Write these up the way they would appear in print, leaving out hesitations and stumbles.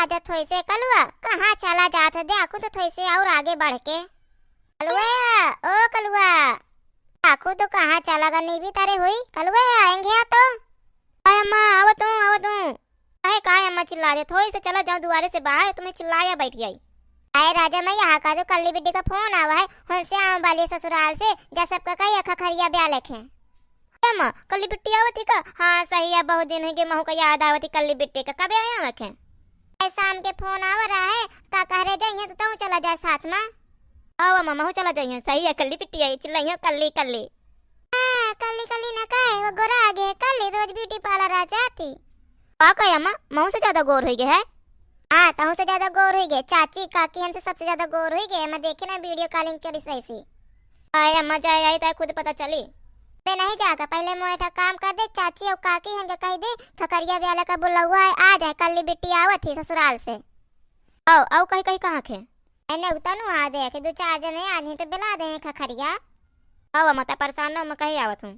आजा थोड़ी से कलुआ, कहाँ चला जाता देखो तो थोड़ी से और आगे बढ़ के। कलुआ, ओ कलुआ, आखो तो कहाँ चला गा, नहीं भी तारे हुई कलुआ आएंगे या तो। अरे अम्मा आवत हूँ। अरे काय अम्मा चिल्ला दे, थोड़ी से चला जाओ दुआरे से बाहर, तुम्हें चिल्लाया बैठ गई। अरे राजा मैं यहाँ का जो कल्ली बिड्डी का फोन आवा है, उनसे आऊँ वाली ससुराल से, जा सबका कही खखरिया ब्याह लिखे। अम्मा कल्ली बिट्टी आवती का? हाँ सही है, बहुत दिन हो गए महू का याद आवती कल्ली बिट्टी का, कब आया रखे? शाम के फोन आवा रहा है, का कह रहे जाइए तो तू चला जाए साथ में। आओ मामा हो चला जाइए, सही है कल्ली बिट्टी आई, चिल्लाइए कल्ली कल्ली। हां कल्ली कल्ली ना कहे, वो गोरा आगे है कल्ली, रोज ब्यूटी पार्लर आ जाती। का कहे अम्मा, महू से ज्यादा गोर हो गए है? हां तहू से ज्यादा गोर हो गए, चाची काकी हमसे सबसे ज्यादा गोर हो गए। मैं देखे ना वीडियो कॉलिंग करी सही सी। आए अम्मा जाए आई तो खुद पता चली। बे नहीं जागा, पहले मोटा काम कर दे, चाची और काकी हमके कह दे खखरिया ब्याह का बुला हुआ है, आ जाए कल्ली बिट्टी आवत थी ससुराल से। आओ कहीं कहीं कहां खे? एने उतनु आ दे के दो चार जने आज ही तो बुला दे खखरिया। आओ मत परेशान न, मैं कहीं आवत हूं।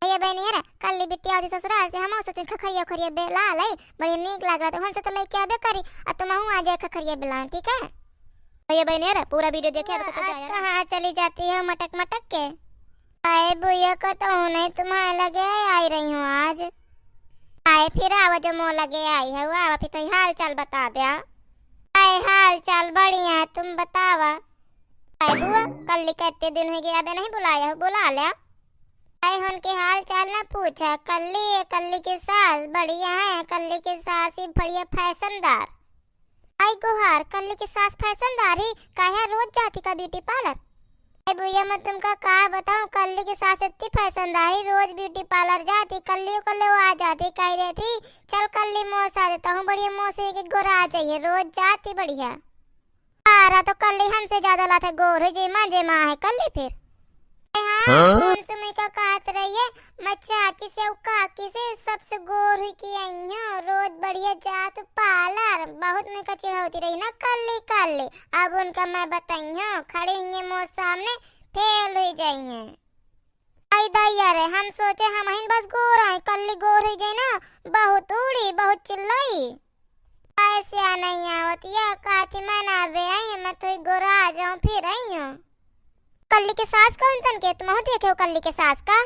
भैया बहनी है ना कल्ली बिट्टी आवती ससुराल से, हम सोचे खखरिया खखरिया बेला ले, बड़ी नीक लग रहा, तो हमसे तो लेके आबे करी, और तुम आ जाए खखरिया बेला, ठीक है? भैया बहनी है पूरा वीडियो देखे अब तो जाए। कहां चली जाती है मटक मटक के? आए बुआ का तो नहीं, तुम्हारे लगे आई रही हूँ आज। आए फिर आवा जो मोह लगे आई है, आवा फिर तो हाल चाल बता दे। आए हाल चाल बढ़िया, तुम बतावा। आए बुआ कल्ली कितने दिन हो गए, अबे नहीं बुलाया हो, बुला लिया। आए उनके हाल चाल ना पूछा, कल्ली के सास बढ़िया है, कल्ली के सास ही बढ़िया फैशनदार। आई गुहार कल्ली के सास फैशनदार ही कहा रोज जाती का ब्यूटी पार्लर। भैया मैं तुमका कहा बताऊं, कल्ली के सास इतनी फैशनदार ही रोज ब्यूटी पार्लर जाती, कल्ली को आ जाती, कह रही थी चल कल्ली मोह सा देता हूँ, बढ़िया मोह से एक गोरा आ जाइए, रोज जाती बढ़िया। आ रहा तो कल्ली हमसे ज्यादा लाते गोर है जी, माँ है कल्ली फिर। हाँ सुमी का कहत रही है, मैं चाची से काकी से सबसे गोर हुई की आई हूँ, रोज बढ़िया जात पार्लर, बहुत में कचरा होती रही ना कल्ली कल्ली। अब उनका मैं बताई हूँ, खड़े हुए मोह सामने फेल हो जाइए। आई दैया रे, हम सोचे हम ही बस गोर आए, कल्ली गोर हो जाए ना, बहुत उड़ी बहुत चिल्लाई। ऐसे नहीं आवती है काती मनावे आई, मैं तो गोरा आ जाऊँ फिर आई हूँ। कल्ली के सास कौन तन के तुम देखे हो कल्ली के सास का?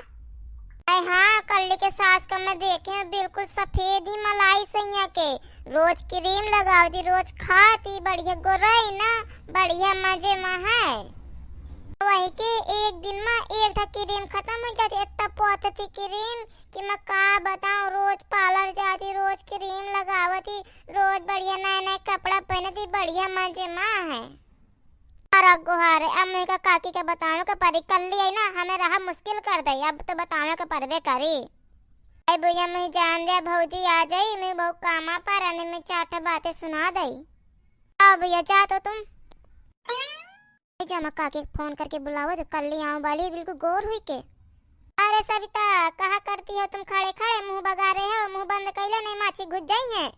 अरे हाँ कल्ली के सास का मैं देखे हूँ, बिल्कुल सफेद ही मलाई सैया के, रोज क्रीम लगावती, रोज खाती, बढ़िया गोराई ना, बढ़िया मजे में है। वही के एक दिन में एक क्रीम खत्म हो जाती, इतना पोतती क्रीम कि मैं का बताऊं, रोज पार्लर जाती, रोज क्रीम लगावती, रोज बढ़िया नए नए कपड़ा पहनती, बढ़िया मजे में है। गुहार अम्मी का काकी के बताने का परी कल्ली है ना, हमें रहा मुश्किल कर दई, अब तो बताने का परवे करी। ऐ भैया मैं जान दे भौजी आ जाई, मैं बहुत कामा पर आने में चार बातें सुना दई। आओ भैया जा तो तुम जमा काकी फोन करके बुलाओ तो कल्ली आऊं वाली, बिल्कुल गोर हुई के। अरे सविता कहा करती हो तुम, खड़े खड़े मुंह बगा रहे हो, मुंह बंद कैले नहीं माछी घुस जाई है।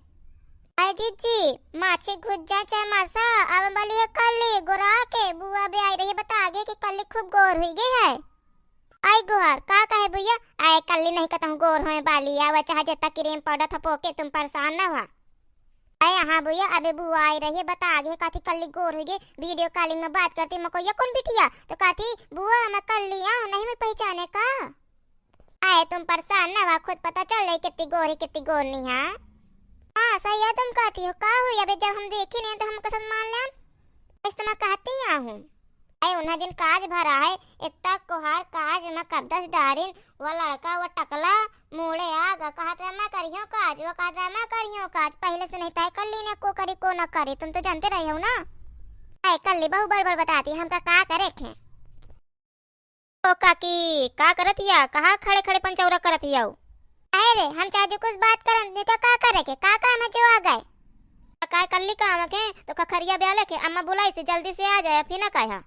आई जीजी माछी घुस जाए चाहे मासा, अब वाली है कल्ली गोरा के, बुआ भी आई रही है बता आगे कि कल्ली खूब गोर हुई गई है। आई गुहार का कहे भैया, आए कल्ली नहीं कहता हूँ गोर होए वाली, आवा चाहे जितना क्रीम पाउडर थपो के तुम परेशान ना हुआ। आए हाँ भैया अबे बुआ आई रही है बता आगे काथी कल्ली गोर हुई गई, वीडियो कॉलिंग में बात करती मैं कोई कौन बिटिया, तो कहती बुआ मैं कल्ली आऊँ नहीं मैं पहचाने का। आए तुम परेशान ना हुआ, खुद पता चल रही कितनी गोर है कितनी गोर नहीं है। हाँ सही है तुम कहती हो, का हुई अबे जब हम देखे नहीं तो हम कसम मान लें, इस मैं कहती हूँ। अरे उन्हें दिन काज भरा है, इतना कोहार काज मैं कब्दस डारिन, वो लड़का वो टकला मुड़े आगा कहत रहा मैं करियो काज, वो कहत रहा मैं करियो काज, पहले से नहीं तय कल्ली ने को करी को न करी, तुम तो जानते रहे हो ना। अरे कल्ली बहु बड़बड़ बताती हमका का करे थे। ओ काकी का करतिया, कहाँ खड़े खड़े पंचौरा करतिया? अरे हम चाहे कुछ बात करन का करे के का काम है जो आ गए, का कल्ली काम के तो खखरिया ब्याह लेके अम्मा बुलाई से जल्दी से आ जाए, फिर ना कहा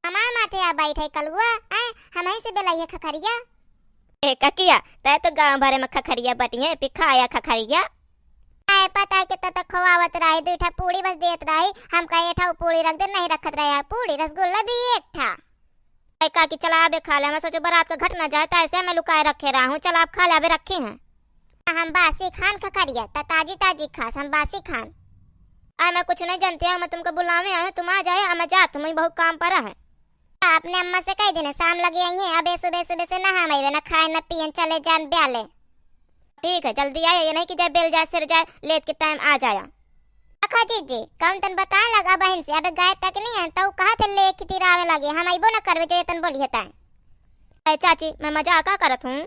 हमार माथे आ बैठे कलुआ, हम ही से बेलाई है खखरिया। ए ककिया तय तो गांव भरे में खखरिया बटिए पिखाया खखरिया। आए पता है कितना तक खवावत रहे, दूठा पूरी बस देत रही, हम का एठा पूरी रख दे नहीं रखत रहे, पूरी रसगुल्ला भी एक था। काकी चला आबे खा ले, मैं सोचो बारात का घट ना जाए तो ऐसे मैं लुकाए रखे रहा हूँ, चल आप खा ले आबे रखे हैं। हम बासी खान खखरिया ताजी ताजी खास, हम बासी खान। मैं कुछ नहीं जानती हूँ, मैं तुमको बुलावे आया हूँ, तुम आ जाए, मैं जा, तुम्हें बहुत काम पड़ा है। अपने अम्मा से कह देना शाम लगी आई है, अबे सुबह सुबह से नहा मैं न खाए न पियन चले जान ब्याले। ठीक है जल्दी आए, ये नहीं कि जाए बेल जाए सिर जाए लेट के टाइम आ जाया। अखा जीजी कौन तन बताए लगा बहन से, अबे गाय तक नहीं है तो कहा थे ले की तिरावे लगे, हम आइबो न करवे जो तन बोली है। चाची मैं मजाक का करत हूँ,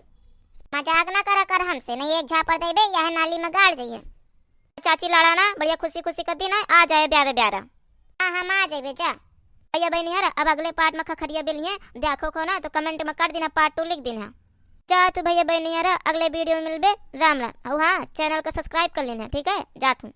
मजाक ना करा कर हमसे, नहीं एक झापड़ दे दे यह नाली में गाड़ जाइए। चाची लड़ा ना बढ़िया खुशी खुशी कर दिन है, आ जाए ब्यारे ब्यारा। हाँ हम आ जाए जा भैया बहनी हरा। अब अगले पार्ट में खखरिया बेलिए देखो को ना तो कमेंट में कर देना, पार्ट 2 लिख देना। जा तू भैया बहनी हरा, अगले वीडियो में मिलबे, राम राम। हाँ चैनल को सब्सक्राइब कर लेना, ठीक है, जात हूँ।